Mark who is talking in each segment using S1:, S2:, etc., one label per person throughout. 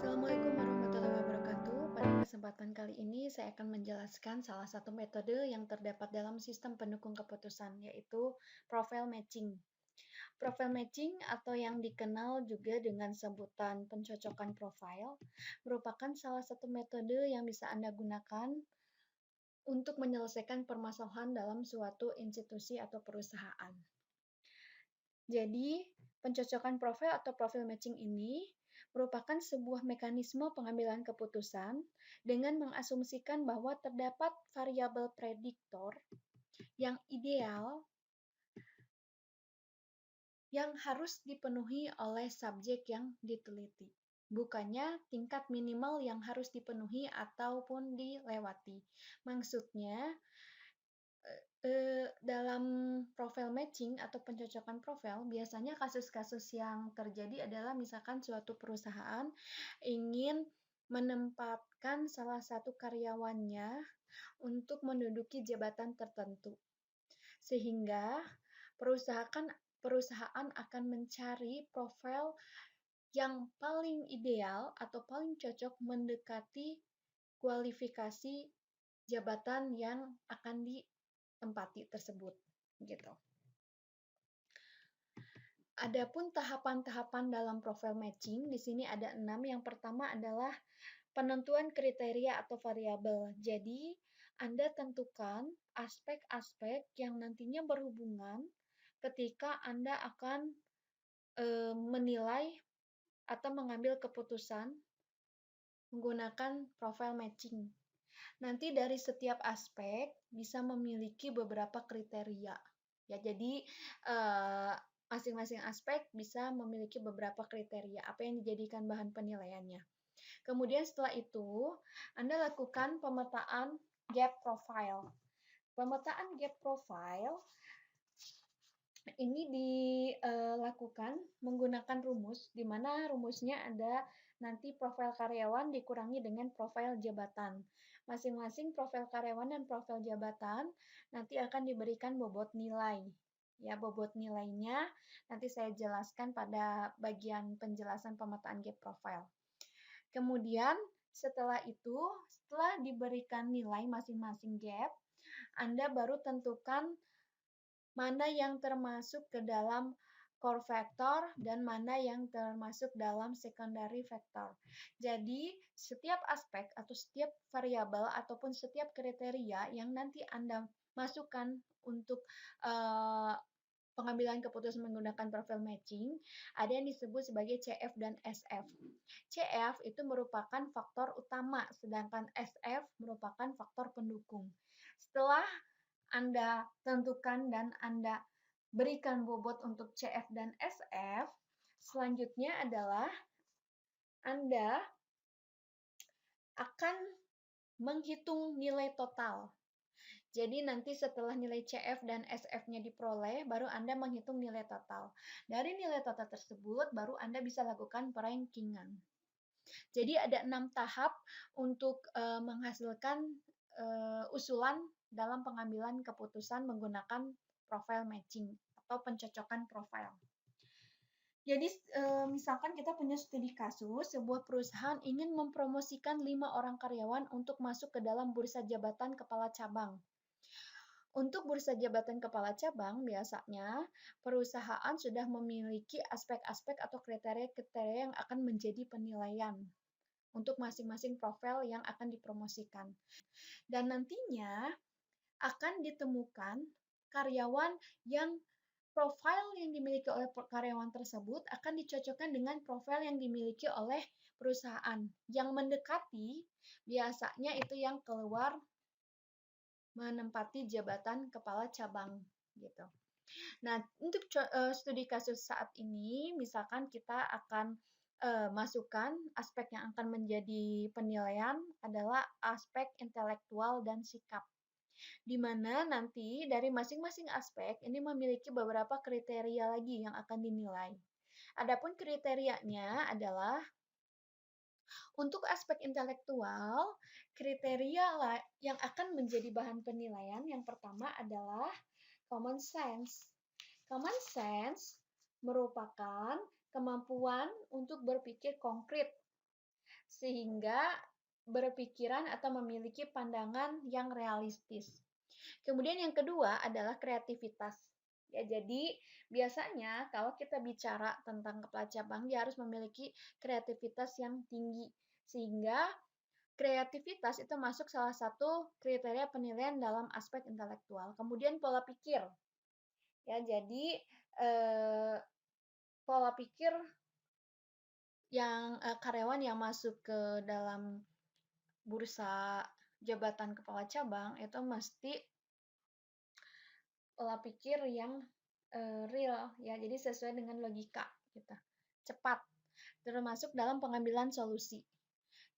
S1: Assalamualaikum warahmatullahi wabarakatuh. Pada kesempatan kali ini saya akan menjelaskan salah satu metode yang terdapat dalam sistem pendukung keputusan, yaitu profile matching. Profile matching atau yang dikenal juga dengan sebutan pencocokan profil merupakan salah satu metode yang bisa Anda gunakan untuk menyelesaikan permasalahan dalam suatu institusi atau perusahaan. Jadi, pencocokan profil atau profil matching ini merupakan sebuah mekanisme pengambilan keputusan dengan mengasumsikan bahwa terdapat variabel prediktor yang ideal yang harus dipenuhi oleh subjek yang diteliti. Bukannya tingkat minimal yang harus dipenuhi ataupun dilewati. Maksudnya, dalam profile matching atau pencocokan profil, biasanya kasus-kasus yang terjadi adalah misalkan suatu perusahaan ingin menempatkan salah satu karyawannya untuk menduduki jabatan tertentu. Sehingga perusahaan akan mencari profil yang paling ideal atau paling cocok mendekati kualifikasi jabatan yang akan ditempati tersebut, gitu. Adapun tahapan-tahapan dalam profile matching, di sini ada 6. Yang pertama adalah penentuan kriteria atau variabel. Jadi, Anda tentukan aspek-aspek yang nantinya berhubungan ketika Anda akan menilai atau mengambil keputusan menggunakan profile matching. Nanti dari setiap aspek bisa memiliki beberapa kriteria. Ya, jadi masing-masing aspek bisa memiliki beberapa kriteria apa yang dijadikan bahan penilaiannya. Kemudian setelah itu, Anda lakukan pemetaan gap profile. Pemetaan gap profile ini dilakukan menggunakan rumus, di mana rumusnya ada nanti profil karyawan dikurangi dengan profil jabatan. Masing-masing profil karyawan dan profil jabatan nanti akan diberikan bobot nilai. Ya, bobot nilainya nanti saya jelaskan pada bagian penjelasan pemetaan gap profile. Kemudian setelah itu, setelah diberikan nilai masing-masing gap, Anda baru tentukan mana yang termasuk ke dalam core factor dan mana yang termasuk dalam secondary factor. Jadi, setiap aspek atau setiap variabel ataupun setiap kriteria yang nanti Anda masukkan untuk pengambilan keputusan menggunakan profile matching, ada yang disebut sebagai CF dan SF. CF itu merupakan faktor utama, sedangkan SF merupakan faktor pendukung. Setelah Anda tentukan dan Anda berikan bobot untuk CF dan SF, selanjutnya adalah Anda akan menghitung nilai total. Jadi nanti setelah nilai CF dan SF-nya diperoleh, baru Anda menghitung nilai total. Dari nilai total tersebut, baru Anda bisa lakukan perankingan. Jadi ada 6 tahap untuk menghasilkan usulan dalam pengambilan keputusan menggunakan profile matching atau pencocokan profil. Jadi misalkan kita punya studi kasus, sebuah perusahaan ingin mempromosikan 5 orang karyawan untuk masuk ke dalam bursa jabatan kepala cabang. Untuk bursa jabatan kepala cabang, biasanya perusahaan sudah memiliki aspek-aspek atau kriteria-kriteria yang akan menjadi penilaian untuk masing-masing profil yang akan dipromosikan. Dan nantinya akan ditemukan karyawan yang profil yang dimiliki oleh karyawan tersebut akan dicocokkan dengan profil yang dimiliki oleh perusahaan. Yang mendekati biasanya itu yang keluar menempati jabatan kepala cabang gitu. Nah, untuk studi kasus saat ini, misalkan kita akan masukkan aspek yang akan menjadi penilaian adalah aspek intelektual dan sikap. Di mana nanti dari masing-masing aspek ini memiliki beberapa kriteria lagi yang akan dinilai. Adapun kriterianya adalah untuk aspek intelektual, kriteria yang akan menjadi bahan penilaian yang pertama adalah common sense. Common sense merupakan kemampuan untuk berpikir konkret sehingga berpikiran atau memiliki pandangan yang realistis. Kemudian yang kedua adalah kreativitas. Ya, jadi biasanya kalau kita bicara tentang kepala cabang, dia harus memiliki kreativitas yang tinggi. Sehingga kreativitas itu masuk salah satu kriteria penilaian dalam aspek intelektual. Kemudian pola pikir. Ya, jadi pola pikir yang karyawan yang masuk ke dalam bursa jabatan kepala cabang itu mesti pola pikir yang real ya, jadi sesuai dengan logika gitu, cepat, termasuk dalam pengambilan solusi.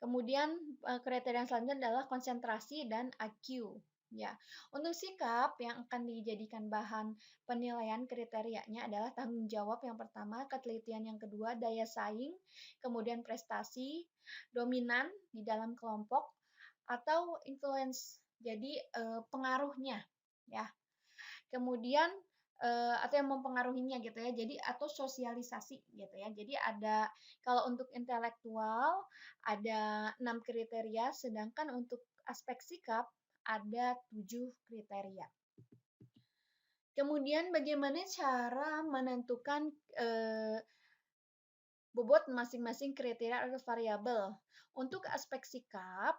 S1: Kemudian kriteria selanjutnya adalah konsentrasi dan IQ. Ya, untuk sikap yang akan dijadikan bahan penilaian kriterianya adalah tanggung jawab yang pertama, ketelitian yang kedua, daya saing, kemudian prestasi, dominan di dalam kelompok, atau influence. Jadi pengaruhnya, ya. Kemudian atau yang mempengaruhinya gitu ya. Jadi atau sosialisasi gitu ya. Jadi ada kalau untuk intelektual ada 6 kriteria, sedangkan untuk aspek sikap ada 7 kriteria. Kemudian bagaimana cara menentukan bobot masing-masing kriteria atau variabel? Untuk aspek sikap,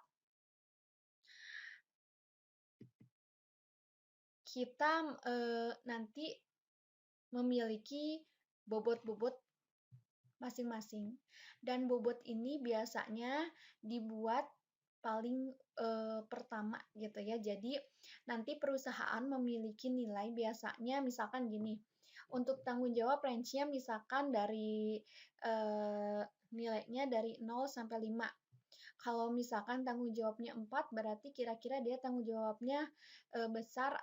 S1: kita nanti memiliki bobot-bobot masing-masing. Dan bobot ini biasanya dibuat paling pertama gitu ya. Jadi nanti perusahaan memiliki nilai biasanya misalkan gini. Untuk tanggung jawab range-nya misalkan dari nilainya dari 0 sampai 5. Kalau misalkan tanggung jawabnya 4, berarti kira-kira dia tanggung jawabnya besar,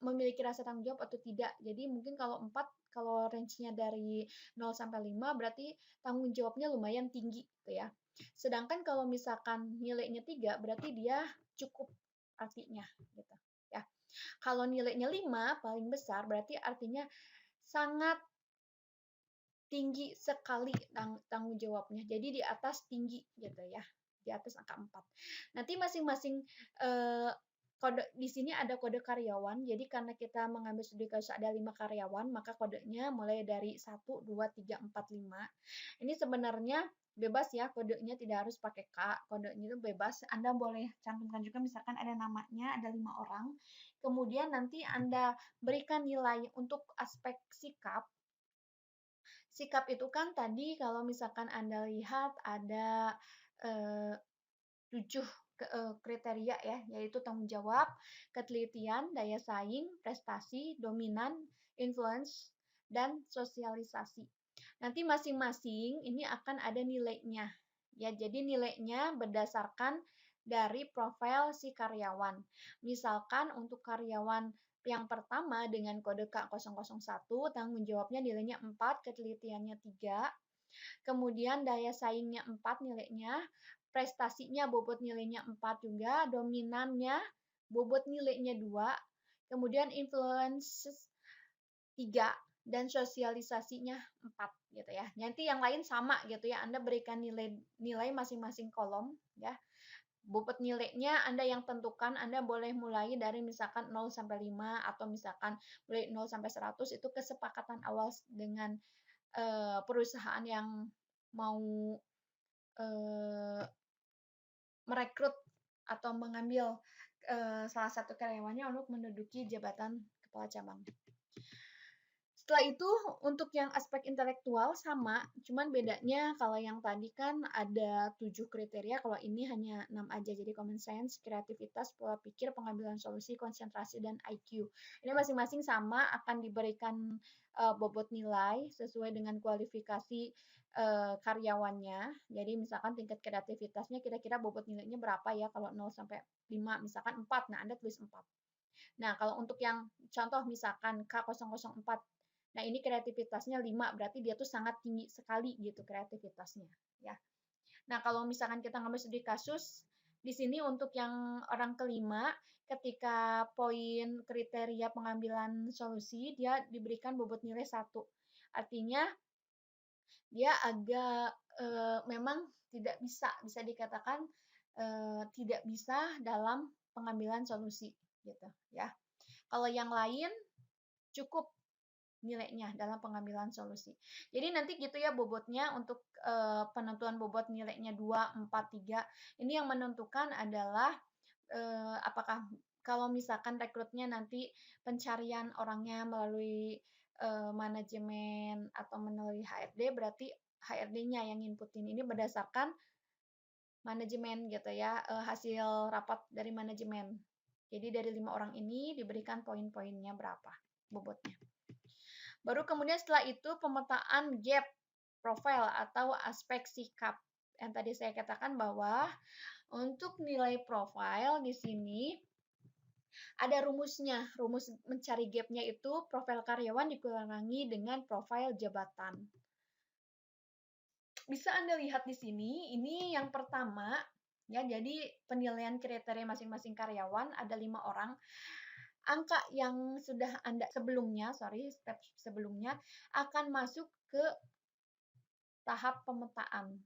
S1: memiliki rasa tanggung jawab atau tidak. Jadi mungkin kalau 4, kalau range-nya dari 0 sampai 5, berarti tanggung jawabnya lumayan tinggi gitu ya. Sedangkan kalau misalkan nilainya 3, berarti dia cukup artinya gitu ya. Kalau nilainya 5 paling besar, berarti artinya sangat tinggi sekali tanggung jawabnya. Jadi di atas tinggi gitu ya. Di atas angka 4. Nanti masing-masing kode di sini ada kode karyawan. Jadi karena kita mengambil studi kasus ada 5 karyawan, maka kodenya mulai dari 1, 2, 3, 4, 5. Ini sebenarnya bebas ya, kodenya tidak harus pakai K. Kodenya itu bebas. Anda boleh cantumkan juga misalkan ada namanya, ada 5 orang. Kemudian nanti Anda berikan nilai untuk aspek sikap. Sikap itu kan tadi kalau misalkan Anda lihat ada 7 kriteria ya, yaitu tanggung jawab, ketelitian, daya saing, prestasi, dominan, influence, dan sosialisasi. Nanti masing-masing ini akan ada nilainya. Ya, jadi nilainya berdasarkan dari profil si karyawan. Misalkan untuk karyawan yang pertama dengan kode K001, tanggung jawabnya nilainya 4, ketelitiannya 3, kemudian daya saingnya 4 nilainya, prestasinya bobot nilainya 4 juga, dominannya bobot nilainya 2, kemudian influence 3, dan sosialisasinya 4 gitu ya. Nanti yang lain sama gitu ya, Anda berikan nilai masing-masing kolom ya. Bobot nilainya Anda yang tentukan, Anda boleh mulai dari misalkan 0 sampai 5 atau misalkan mulai 0 sampai 100, itu kesepakatan awal dengan perusahaan yang mau merekrut atau mengambil salah satu karyawannya untuk menduduki jabatan kepala cabang. Setelah itu untuk yang aspek intelektual sama, cuman bedanya kalau yang tadi kan ada 7 kriteria, kalau ini hanya 6 aja. Jadi common sense, kreativitas, pola pikir, pengambilan solusi, konsentrasi, dan IQ. Ini masing-masing sama akan diberikan bobot nilai sesuai dengan kualifikasi karyawannya. Jadi misalkan tingkat kreativitasnya kira-kira bobot nilainya berapa ya, kalau 0 sampai 5 misalkan 4. Nah, Anda tulis 4. Nah, kalau untuk yang contoh misalkan K004, nah ini kreativitasnya 5, berarti dia tuh sangat tinggi sekali gitu kreativitasnya ya. Nah, kalau misalkan kita ngambil studi kasus, di sini untuk yang orang kelima, ketika poin kriteria pengambilan solusi, dia diberikan bobot nilai 1. Artinya Dia agak memang tidak bisa dikatakan tidak bisa dalam pengambilan solusi gitu ya. Kalau yang lain cukup nilainya dalam pengambilan solusi. Jadi nanti gitu ya bobotnya untuk penentuan bobot nilainya 2, 4, 3. Ini yang menentukan adalah apakah kalau misalkan rekrutnya nanti pencarian orangnya melalui manajemen atau melalui HRD, berarti HRD-nya yang inputin ini berdasarkan manajemen gitu ya, hasil rapat dari manajemen. Jadi dari 5 orang ini diberikan poin-poinnya berapa bobotnya. Baru kemudian setelah itu pemetaan gap profile atau aspek sikap. Yang tadi saya katakan bahwa untuk nilai profile di sini ada rumusnya. Rumus mencari gapnya itu profil karyawan dikurangi dengan profil jabatan. Bisa Anda lihat di sini, ini yang pertama, ya, jadi penilaian kriteria masing-masing karyawan ada 5 orang. Angka yang sudah Anda sebelumnya, step sebelumnya akan masuk ke tahap pemetaan.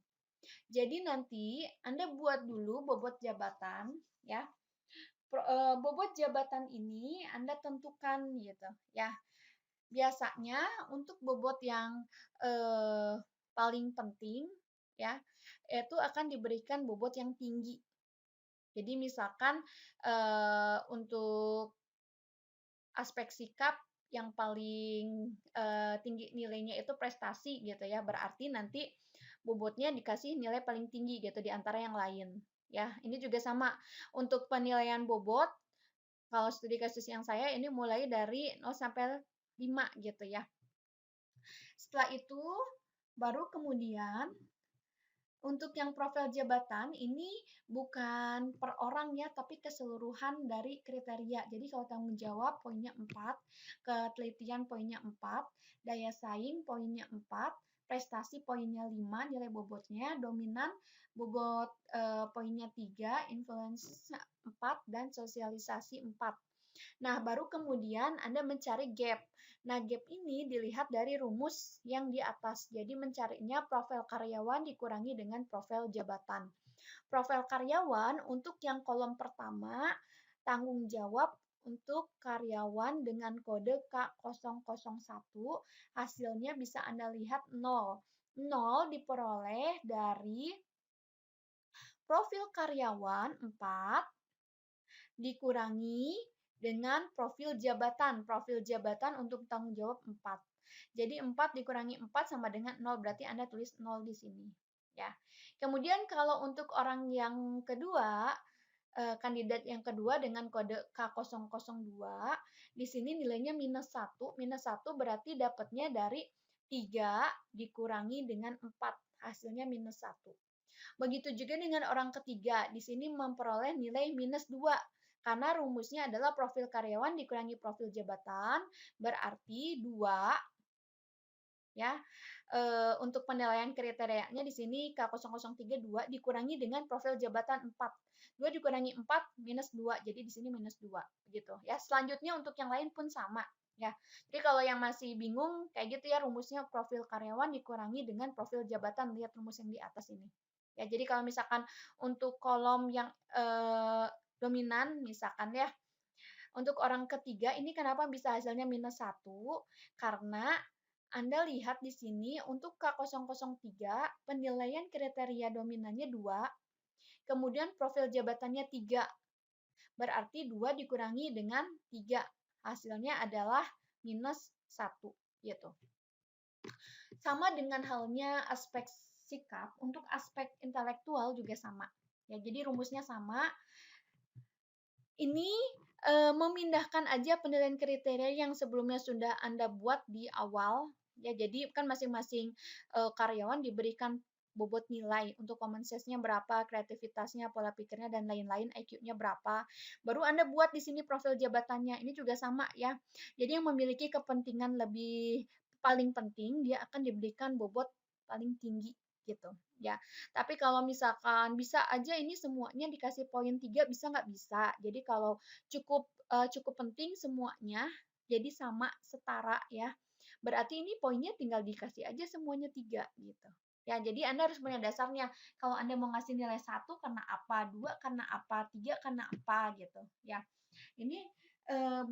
S1: Jadi nanti Anda buat dulu bobot jabatan, ya. Bobot jabatan ini Anda tentukan gitu, ya. Biasanya untuk bobot yang paling penting, ya, itu akan diberikan bobot yang tinggi. Jadi misalkan untuk aspek sikap yang paling tinggi nilainya itu prestasi gitu ya, berarti nanti bobotnya dikasih nilai paling tinggi gitu di antara yang lain. Ya, ini juga sama untuk penilaian bobot. Kalau studi kasus yang saya ini mulai dari 0 sampai 5 gitu ya. Setelah itu baru kemudian untuk yang profil jabatan ini bukan per orang ya, tapi keseluruhan dari kriteria. Jadi kalau tanggung jawab poinnya 4, ketelitian poinnya 4, daya saing poinnya 4, prestasi poinnya 5, nilai bobotnya, dominan bobot poinnya 3, influence 4, dan sosialisasi 4. Nah, baru kemudian Anda mencari gap. Nah, gap ini dilihat dari rumus yang di atas. Jadi mencarinya profil karyawan dikurangi dengan profil jabatan. Profil karyawan untuk yang kolom pertama, tanggung jawab untuk karyawan dengan kode K001, hasilnya bisa Anda lihat 0. 0 diperoleh dari profil karyawan 4 dikurangi dengan profil jabatan. Profil jabatan untuk tanggung jawab 4. Jadi 4 dikurangi 4 sama dengan 0, berarti Anda tulis 0 di sini. Ya. Kemudian kalau untuk orang yang kedua, kandidat yang kedua dengan kode K002, di sini nilainya minus 1. Minus 1 berarti dapatnya dari 3 dikurangi dengan 4. Hasilnya minus 1. Begitu juga dengan orang ketiga, di sini memperoleh nilai minus 2. Karena rumusnya adalah profil karyawan dikurangi profil jabatan, berarti 2 ya. Untuk penilaian kriterianya di sini K003 2 dikurangi dengan profil jabatan 4. 2 dikurangi 4 minus 2, jadi di sini minus 2 gitu ya. Selanjutnya untuk yang lain pun sama ya. Jadi kalau yang masih bingung kayak gitu ya, rumusnya profil karyawan dikurangi dengan profil jabatan, lihat rumus yang di atas ini. Ya, jadi kalau misalkan untuk kolom yang dominan misalkan ya, untuk orang ketiga ini kenapa bisa hasilnya minus 1? Karena Anda lihat di sini untuk K003 penilaian kriteria dominannya 2, kemudian profil jabatannya 3. Berarti 2 dikurangi dengan 3. Hasilnya adalah minus 1 gitu. Sama dengan halnya aspek sikap, untuk aspek intelektual juga sama. Ya, jadi rumusnya sama. Ini memindahkan aja penilaian kriteria yang sebelumnya sudah Anda buat di awal. Ya, jadi kan masing-masing karyawan diberikan bobot nilai untuk common sense-nya berapa, kreativitasnya, pola pikirnya, dan lain-lain, IQ-nya berapa. Baru Anda buat di sini profil jabatannya. Ini juga sama ya. Jadi yang memiliki kepentingan lebih paling penting, dia akan diberikan bobot paling tinggi gitu ya. Tapi kalau misalkan bisa aja ini semuanya dikasih poin 3, bisa nggak? Bisa. Jadi kalau cukup penting semuanya, jadi sama setara ya. berarti ini poinnya tinggal dikasih aja semuanya 3 gitu. Ya, jadi Anda harus punya dasarnya. Kalau Anda mau ngasih nilai 1 karena apa, 2 karena apa, 3 karena apa gitu ya. Ini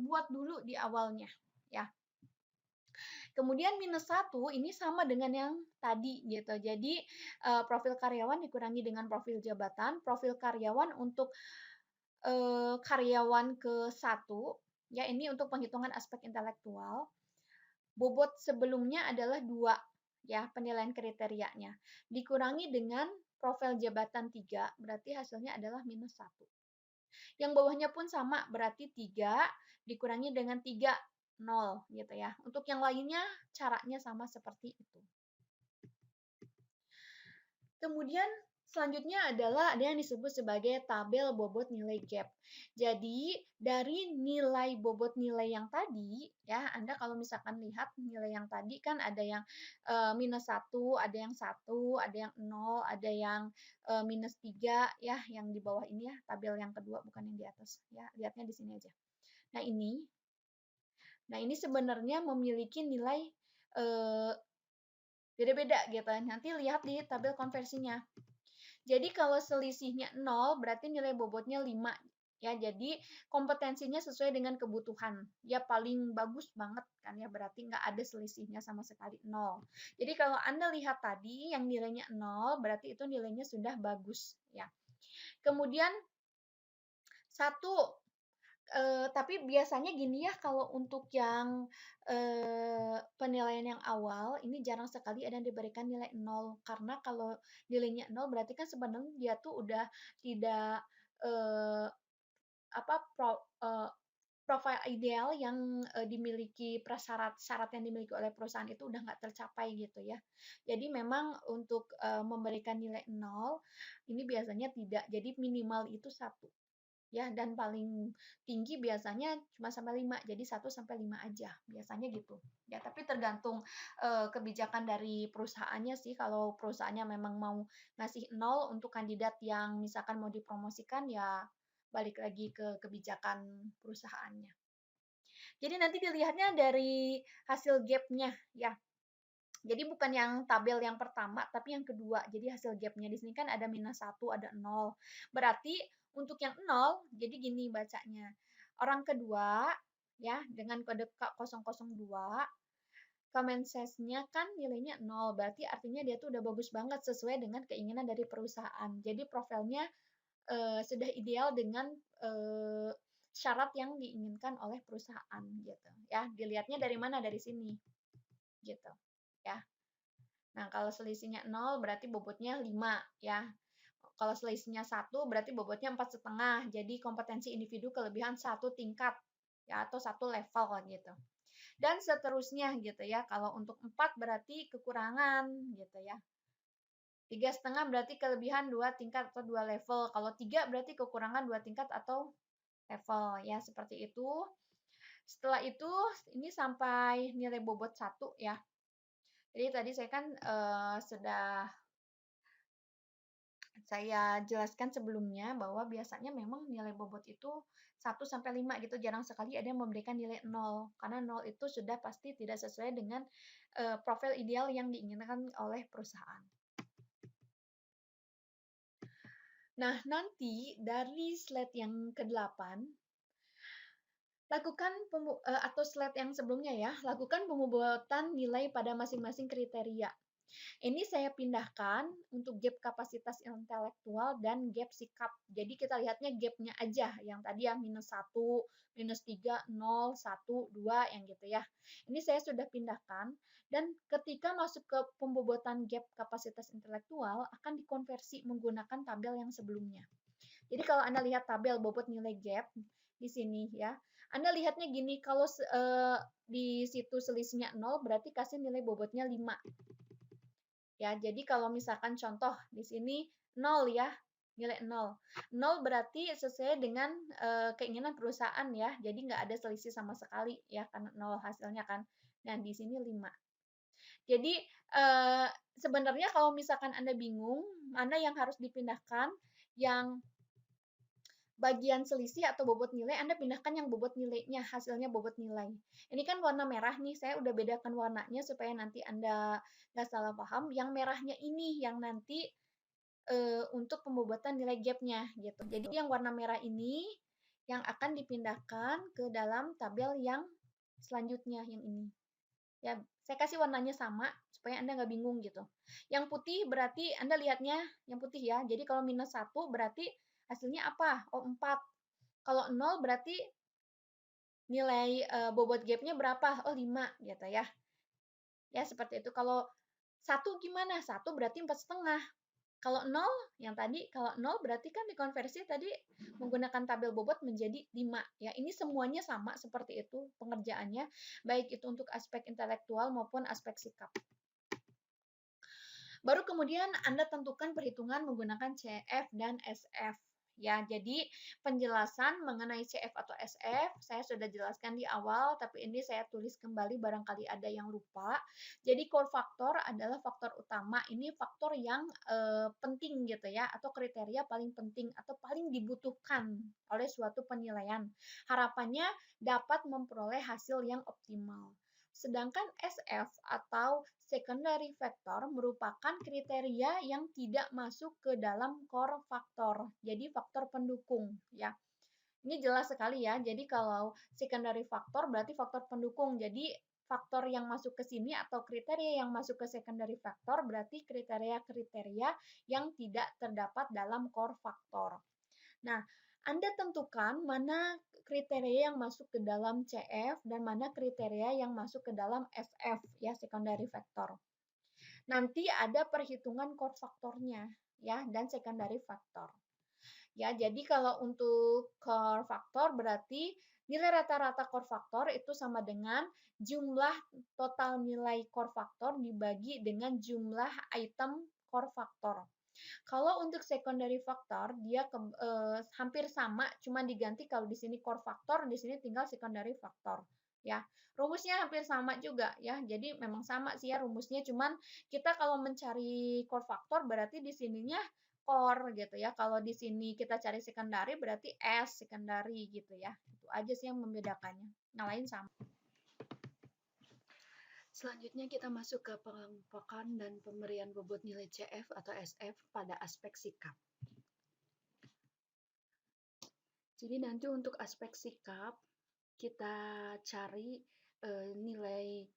S1: buat dulu di awalnya ya. Kemudian minus 1 ini sama dengan yang tadi gitu. Jadi profil karyawan dikurangi dengan profil jabatan. Profil karyawan untuk karyawan ke-1 ya, ini untuk penghitungan aspek intelektual. Bobot sebelumnya adalah 2 ya, penilaian kriterianya. Dikurangi dengan profil jabatan 3, berarti hasilnya adalah minus 1. Yang bawahnya pun sama, berarti 3 dikurangi dengan 3, 0 gitu ya. Untuk yang lainnya caranya sama seperti itu. Kemudian selanjutnya adalah ada yang disebut sebagai tabel bobot nilai gap. Jadi dari nilai bobot nilai yang tadi ya, Anda kalau misalkan lihat nilai yang tadi kan ada yang minus 1, ada yang 1, ada yang 0, ada yang minus 3 ya, yang di bawah ini ya, tabel yang kedua bukan yang di atas ya, lihatnya di sini aja. Nah ini sebenarnya memiliki nilai beda-beda gitu. Nanti lihat di tabel konversinya. Jadi kalau selisihnya 0 berarti nilai bobotnya 5 ya. Jadi kompetensinya sesuai dengan kebutuhan. Ya paling bagus banget kan ya, berarti nggak ada selisihnya sama sekali 0. Jadi kalau Anda lihat tadi yang nilainya 0 berarti itu nilainya sudah bagus ya. Kemudian 1 tapi biasanya gini ya, kalau untuk yang penilaian yang awal, ini jarang sekali ada yang diberikan nilai 0. Karena kalau nilainya 0 berarti kan sebenarnya dia tuh udah tidak eh, apa profil ideal yang dimiliki syarat yang dimiliki oleh perusahaan itu udah nggak tercapai gitu ya. Jadi memang untuk memberikan nilai 0 ini biasanya tidak. Jadi minimal itu 1 ya, dan paling tinggi biasanya cuma sampai 5, jadi 1 sampai 5 aja biasanya gitu ya. Tapi tergantung kebijakan dari perusahaannya sih. Kalau perusahaannya memang mau ngasih 0 untuk kandidat yang misalkan mau dipromosikan, ya balik lagi ke kebijakan perusahaannya. Jadi nanti dilihatnya dari hasil gap-nya ya. Jadi bukan yang tabel yang pertama, tapi yang kedua. Jadi hasil gap-nya di sini kan ada minus 1, ada 0. Berarti untuk yang 0, jadi gini bacanya. Orang kedua, ya, dengan kode K002, comment size-nya kan nilainya 0. Berarti artinya dia tuh udah bagus banget sesuai dengan keinginan dari perusahaan. Jadi profilnya sudah ideal dengan syarat yang diinginkan oleh perusahaan gitu. Ya, dilihatnya dari mana? Dari sini. Gitu. Ya. Nah, kalau selisihnya 0 berarti bobotnya 5 ya. Kalau selisihnya 1 berarti bobotnya 4,5. Jadi kompetensi individu kelebihan 1 tingkat ya, atau 1 level gitu. Dan seterusnya gitu ya. Kalau untuk 4 berarti kekurangan gitu ya. 3,5 berarti kelebihan 2 tingkat atau 2 level. Kalau 3 berarti kekurangan 2 tingkat atau level ya, seperti itu. Setelah itu ini sampai nilai bobot 1 ya. Jadi tadi saya kan sudah saya jelaskan sebelumnya bahwa biasanya memang nilai bobot itu 1 sampai 5 gitu, jarang sekali ada yang memberikan nilai 0. Karena 0 itu sudah pasti tidak sesuai dengan profil ideal yang diinginkan oleh perusahaan. Nah, nanti dari slide yang ke-8 lakukan atau slide yang sebelumnya ya, lakukan pembobotan nilai pada masing-masing kriteria. Ini saya pindahkan untuk gap kapasitas intelektual dan gap sikap. Jadi kita lihatnya gapnya aja, yang tadi ya minus 1, minus 3, 0, 1, 2, yang gitu ya. Ini saya sudah pindahkan, dan ketika masuk ke pembobotan gap kapasitas intelektual, akan dikonversi menggunakan tabel yang sebelumnya. Jadi kalau Anda lihat tabel bobot nilai gap di sini ya, Anda lihatnya gini, kalau di situ selisihnya 0, berarti kasih nilai bobotnya 5. Ya, jadi kalau misalkan contoh di sini 0 ya, nilai 0. 0 berarti sesuai dengan keinginan perusahaan ya. Jadi nggak ada selisih sama sekali ya, karena 0 hasilnya kan. Nah, di sini 5. Jadi sebenarnya kalau misalkan Anda bingung mana yang harus dipindahkan, yang bagian selisih atau bobot nilai, Anda pindahkan yang bobot nilainya, hasilnya bobot nilai. Ini kan warna merah nih, saya udah bedakan warnanya supaya nanti Anda nggak salah paham. Yang merahnya ini yang nanti untuk pembobotan nilai gapnya gitu. Jadi yang warna merah ini yang akan dipindahkan ke dalam tabel yang selanjutnya, yang ini. Ya, saya kasih warnanya sama supaya Anda nggak bingung gitu. Yang putih berarti Anda lihatnya yang putih ya. Jadi kalau minus 1 berarti hasilnya apa? Oh, 4. Kalau 0 berarti nilai bobot gapnya berapa? Oh, 5 gitu ya. Ya, seperti itu. Kalau 1 gimana? 1 berarti 4,5. Kalau 0, yang tadi, kalau 0 berarti kan dikonversi tadi menggunakan tabel bobot menjadi 5. Ya, ini semuanya sama seperti itu pengerjaannya, baik itu untuk aspek intelektual maupun aspek sikap. Baru kemudian Anda tentukan perhitungan menggunakan CF dan SF. Ya, jadi penjelasan mengenai CF atau SF saya sudah jelaskan di awal, tapi ini saya tulis kembali barangkali ada yang lupa. Jadi core factor adalah faktor utama. Ini faktor yang penting gitu ya, atau kriteria paling penting atau paling dibutuhkan oleh suatu penilaian. Harapannya dapat memperoleh hasil yang optimal. Sedangkan SF atau secondary factor merupakan kriteria yang tidak masuk ke dalam core factor. Jadi faktor pendukung ya. Ini jelas sekali ya. Jadi kalau secondary factor berarti faktor pendukung. Jadi faktor yang masuk ke sini atau kriteria yang masuk ke secondary factor berarti kriteria-kriteria yang tidak terdapat dalam core factor. Nah, Anda tentukan mana kriteria yang masuk ke dalam CF dan mana kriteria yang masuk ke dalam SF, ya, secondary factor. Nanti ada perhitungan core faktornya, ya, dan secondary factor. Ya, jadi kalau untuk core factor berarti nilai rata-rata core factor itu sama dengan jumlah total nilai core factor dibagi dengan jumlah item core factor. Kalau untuk secondary factor dia hampir sama, cuma diganti kalau di sini core factor, di sini tinggal secondary factor. Ya, rumusnya hampir sama juga ya. Jadi memang sama sih ya rumusnya, cuman kita kalau mencari core factor berarti di sininya core gitu ya. Kalau di sini kita cari secondary berarti S secondary gitu ya. Itu aja sih yang membedakannya. Yang lain sama. Selanjutnya kita masuk ke pengelompokan dan pemberian bobot nilai CF atau SF pada aspek sikap. Jadi nanti untuk aspek sikap kita cari nilai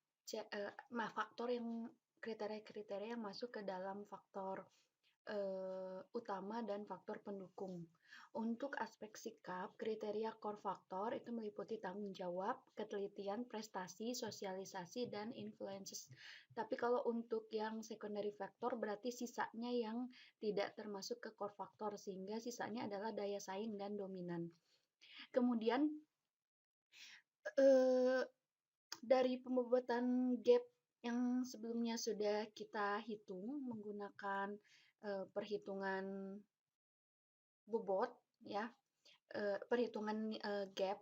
S1: faktor yang kriteria-kriteria yang masuk ke dalam faktor utama dan faktor pendukung. Untuk aspek sikap, kriteria core faktor itu meliputi tanggung jawab, ketelitian, prestasi, sosialisasi, dan influences. Tapi kalau untuk yang secondary factor berarti sisanya yang tidak termasuk ke core faktor, sehingga sisanya adalah daya saing dan dominan. Kemudian dari pembobotan gap yang sebelumnya sudah kita hitung menggunakan perhitungan bobot ya, perhitungan gap.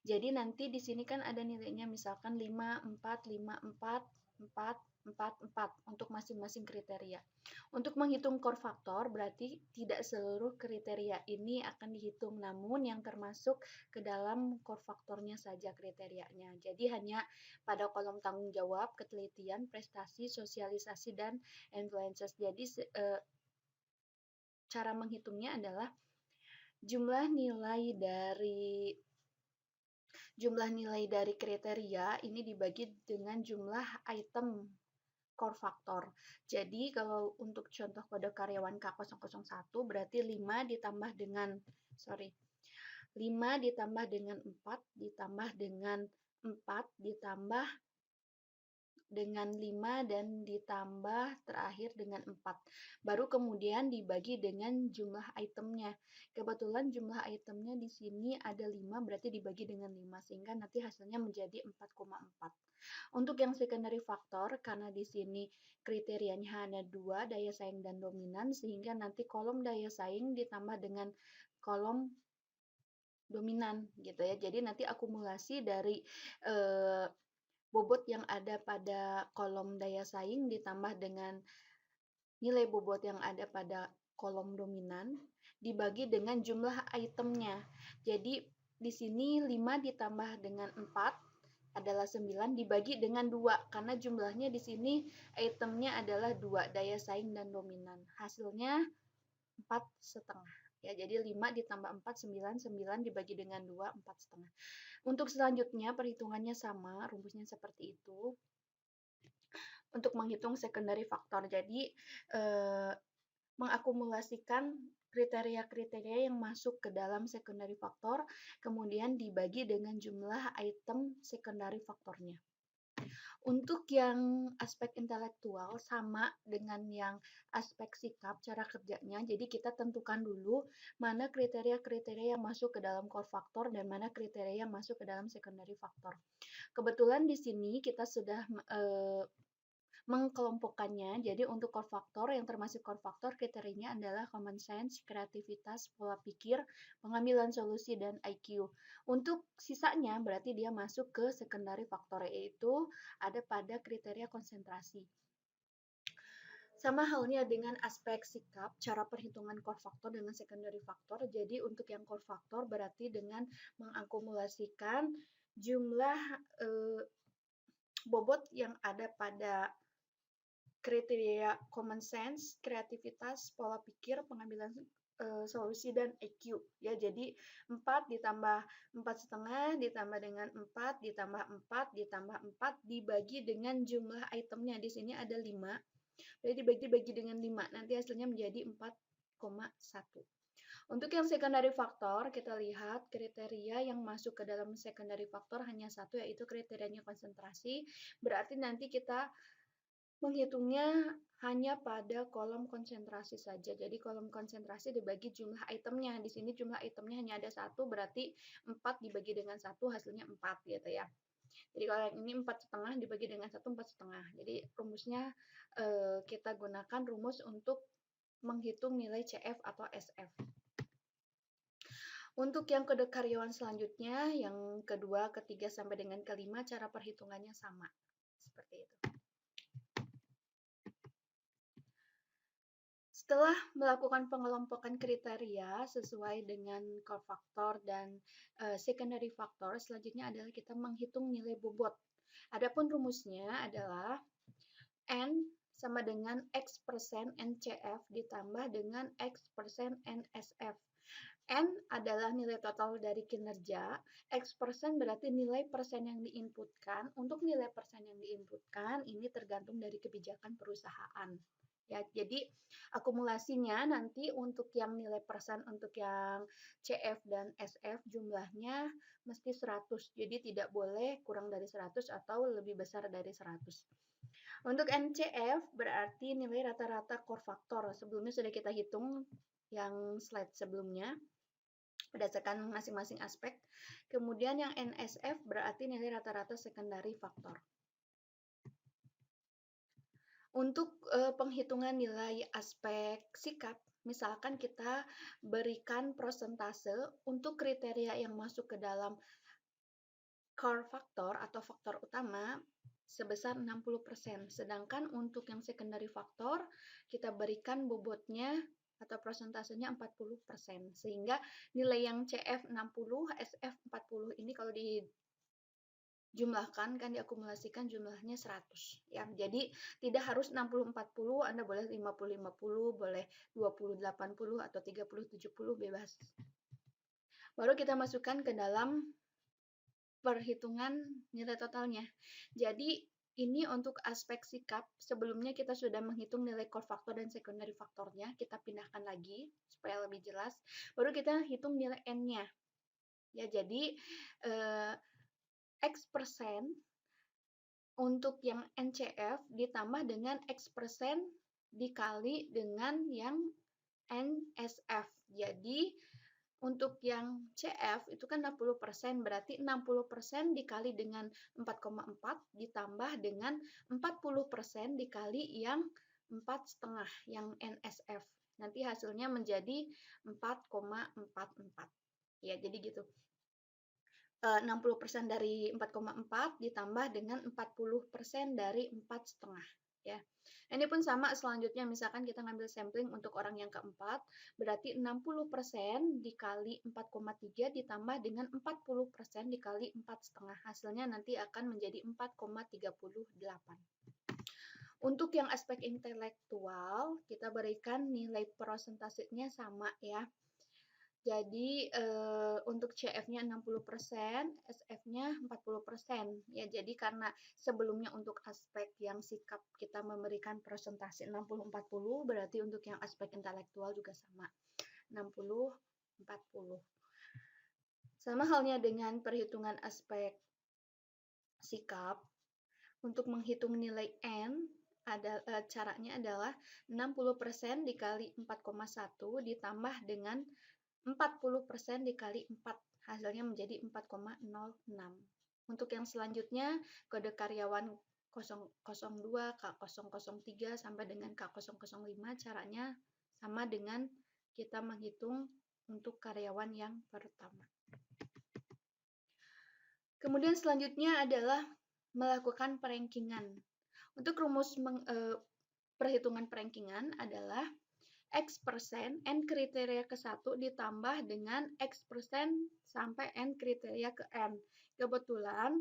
S1: Jadi nanti di sini kan ada nilainya misalkan 5, 4, 5, 4, 4, 4, 4 untuk masing-masing kriteria. Untuk menghitung core factor berarti tidak seluruh kriteria ini akan dihitung, namun yang termasuk ke dalam core faktornya saja kriterianya. Jadi hanya pada kolom tanggung jawab, ketelitian, prestasi, sosialisasi, dan influences. Jadi cara menghitungnya adalah jumlah nilai dari kriteria ini dibagi dengan jumlah item core factor. Jadi kalau untuk contoh kode karyawan K001 berarti 5 ditambah dengan 4 ditambah dengan 4 ditambah dengan 5 dan ditambah terakhir dengan 4. Baru kemudian dibagi dengan jumlah itemnya. Kebetulan jumlah itemnya di sini ada 5, berarti dibagi dengan 5, sehingga nanti hasilnya menjadi 4,4. Untuk yang secondary factor, karena di sini kriterianya hanya 2, daya saing dan dominan, sehingga nanti kolom daya saing ditambah dengan kolom dominan gitu ya. Jadi nanti akumulasi dari bobot yang ada pada kolom daya saing ditambah dengan nilai bobot yang ada pada kolom dominan dibagi dengan jumlah itemnya. Jadi di sini 5 ditambah dengan 4 adalah 9 dibagi dengan 2 karena jumlahnya di sini itemnya adalah 2, daya saing dan dominan. Hasilnya 4,5. Ya, jadi 5 ditambah 4, 9, 9 dibagi dengan 2, 4,5. Untuk selanjutnya perhitungannya sama, rumusnya seperti itu. Untuk menghitung secondary factor, jadi mengakumulasikan kriteria-kriteria yang masuk ke dalam secondary factor, kemudian dibagi dengan jumlah item secondary faktornya. Untuk yang aspek intelektual sama dengan yang aspek sikap cara kerjanya, jadi kita tentukan dulu mana kriteria-kriteria yang masuk ke dalam core factor dan mana kriteria yang masuk ke dalam secondary factor. Kebetulan di sini kita sudah mengkelompokkannya. Jadi untuk core factor yang termasuk core factor kriterianya adalah common sense, kreativitas, pola pikir, pengambilan solusi dan IQ. Untuk sisanya berarti dia masuk ke secondary factor, yaitu ada pada kriteria konsentrasi. Sama halnya dengan aspek sikap, cara perhitungan core factor dengan secondary factor. Jadi untuk yang core factor berarti dengan mengakumulasikan jumlah bobot yang ada pada kriteria common sense, kreativitas, pola pikir, pengambilan solusi dan IQ. Ya, jadi 4 ditambah 4,5 ditambah dengan 4 ditambah 4 ditambah 4 dibagi dengan jumlah itemnya. Di sini ada 5. Jadi dibagi dengan 5. Nanti hasilnya menjadi 4,1. Untuk yang secondary factor, kita lihat kriteria yang masuk ke dalam secondary factor hanya satu, yaitu kriterianya konsentrasi. Berarti nanti kita menghitungnya hanya pada kolom konsentrasi saja. Jadi kolom konsentrasi dibagi jumlah itemnya. Di sini jumlah itemnya hanya ada 1, berarti 4 dibagi dengan 1 hasilnya 4 gitu ya. Jadi kalau yang ini 4,5 dibagi dengan 1, 4,5. Jadi rumusnya kita gunakan rumus untuk menghitung nilai CF atau SF. Untuk yang kode karyawan selanjutnya, yang kedua, ketiga, sampai dengan kelima, cara perhitungannya sama. Seperti itu. Setelah melakukan pengelompokan kriteria sesuai dengan core factor dan secondary factor, selanjutnya adalah kita menghitung nilai bobot. Adapun rumusnya adalah N sama dengan X persen NCF ditambah dengan X persen NSF. N adalah nilai total dari kinerja, X persen berarti nilai persen yang diinputkan. Untuk nilai persen yang diinputkan, ini tergantung dari kebijakan perusahaan. Ya, jadi akumulasinya nanti untuk yang nilai persen untuk yang CF dan SF jumlahnya mesti 100. Jadi tidak boleh kurang dari 100 atau lebih besar dari 100. Untuk NCF berarti nilai rata-rata core factor. Sebelumnya sudah kita hitung yang slide sebelumnya berdasarkan masing-masing aspek. Kemudian yang NSF berarti nilai rata-rata secondary factor. Untuk penghitungan nilai aspek sikap, misalkan kita berikan prosentase untuk kriteria yang masuk ke dalam core factor atau faktor utama sebesar 60%. Sedangkan untuk yang secondary factor, kita berikan bobotnya atau prosentasenya 40%. Sehingga nilai yang CF 60, SF 40 ini kalau jumlahkan kan diakumulasikan jumlahnya 100 ya. Jadi tidak harus 60-40, Anda boleh 50-50, boleh 20-80 atau 30-70 bebas. Baru kita masukkan ke dalam perhitungan nilai totalnya. Jadi ini untuk aspek sikap, sebelumnya kita sudah menghitung nilai core factor dan secondary faktornya, kita pindahkan lagi supaya lebih jelas. Baru kita hitung nilai N-nya. Ya, jadi X persen untuk yang NCF ditambah dengan X persen dikali dengan yang NSF. Jadi untuk yang CF itu kan 60%, berarti 60% dikali dengan 4,4 ditambah dengan 40% dikali yang 4,5 yang NSF. Nanti hasilnya menjadi 4,44. Ya, jadi gitu. 60% dari 4,4 ditambah dengan 40% dari 4,5. ya. Ini pun sama selanjutnya, misalkan kita ngambil sampling untuk orang yang keempat, berarti 60% dikali 4,3 ditambah dengan 40% dikali 4,5. Hasilnya nanti akan menjadi 4,38. Untuk yang aspek intelektual, kita berikan nilai prosentasenya sama ya. Jadi untuk CF-nya 60%, SF-nya 40%. Ya, jadi karena sebelumnya untuk aspek yang sikap kita memberikan persentase 60-40, berarti untuk yang aspek intelektual juga sama. 60-40. Sama halnya dengan perhitungan aspek sikap, untuk menghitung nilai N, caranya adalah 60% dikali 4,1 ditambah dengan 40% dikali 4, hasilnya menjadi 4,06. Untuk yang selanjutnya, kode karyawan 002, K003 sampai dengan K005, caranya sama dengan kita menghitung untuk karyawan yang pertama. Kemudian selanjutnya adalah melakukan perankingan. Untuk rumus perhitungan perankingan adalah X persen N kriteria ke 1 ditambah dengan X persen sampai N kriteria ke N. Kebetulan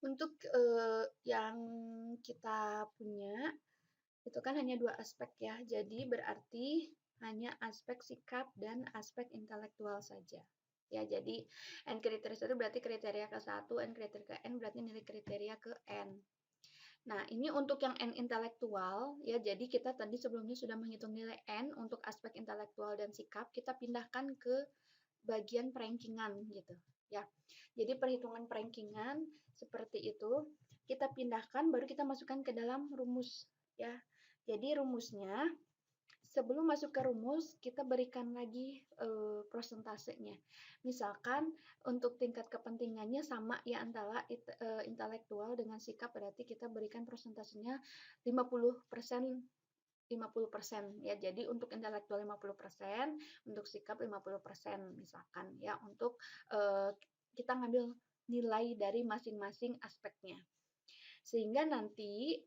S1: untuk yang kita punya itu kan hanya 2 aspek ya, jadi berarti hanya aspek sikap dan aspek intelektual saja. Ya, jadi N kriteria 1 berarti kriteria ke 1, N kriteria ke N berarti nilai kriteria ke N. Nah, ini untuk yang N intelektual, ya, jadi kita tadi sebelumnya sudah menghitung nilai N untuk aspek intelektual dan sikap, kita pindahkan ke bagian perankingan, gitu, ya. Jadi perhitungan perankingan seperti itu, kita pindahkan, baru kita masukkan ke dalam rumus, ya. Jadi rumusnya, sebelum masuk ke rumus, kita berikan lagi prosentasenya. Misalkan untuk tingkat kepentingannya sama ya antara intelektual dengan sikap, berarti kita berikan prosentasenya 50%. 50% ya. Jadi untuk intelektual 50%, untuk sikap 50% misalkan ya, untuk kita ngambil nilai dari masing-masing aspeknya. Sehingga nanti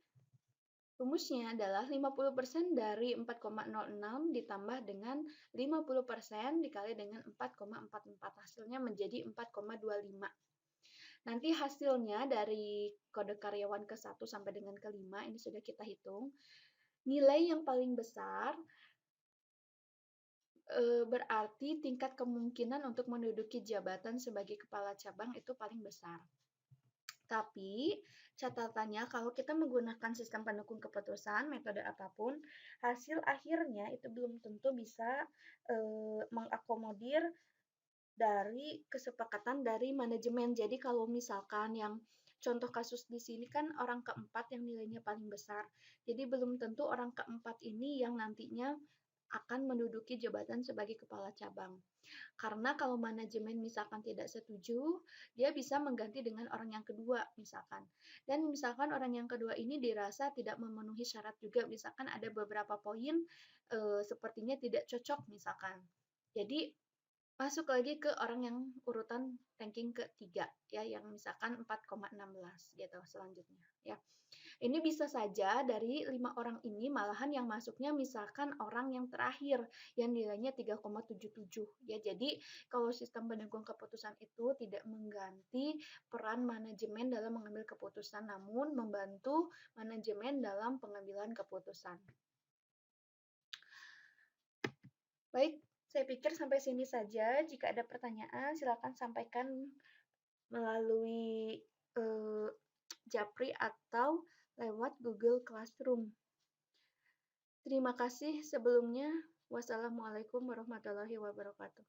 S1: rumusnya adalah 50% dari 4,06 ditambah dengan 50% dikali dengan 4,44. Hasilnya menjadi 4,25. Nanti hasilnya dari kode karyawan ke-1 sampai dengan ke-5, ini sudah kita hitung. Nilai yang paling besar berarti tingkat kemungkinan untuk menduduki jabatan sebagai kepala cabang itu paling besar. Tapi catatannya kalau kita menggunakan sistem pendukung keputusan, metode apapun, hasil akhirnya itu belum tentu bisa mengakomodir dari kesepakatan dari manajemen. Jadi kalau misalkan yang contoh kasus di sini kan orang keempat yang nilainya paling besar. Jadi belum tentu orang keempat ini yang nantinya akan menduduki jabatan sebagai kepala cabang. Karena kalau manajemen misalkan tidak setuju, dia bisa mengganti dengan orang yang kedua misalkan. Dan misalkan orang yang kedua ini dirasa tidak memenuhi syarat juga, misalkan ada beberapa poin sepertinya tidak cocok misalkan. Jadi masuk lagi ke orang yang urutan ranking ketiga ya, yang misalkan 4,16 gitu selanjutnya ya. Ini bisa saja dari 5 orang ini malahan yang masuknya misalkan orang yang terakhir yang nilainya 3,77 ya. Jadi kalau sistem pendukung keputusan itu tidak mengganti peran manajemen dalam mengambil keputusan, namun membantu manajemen dalam pengambilan keputusan. Baik, saya pikir sampai sini saja. Jika ada pertanyaan silakan sampaikan melalui Japri atau lewat Google Classroom. Terima kasih sebelumnya. Wassalamualaikum warahmatullahi wabarakatuh.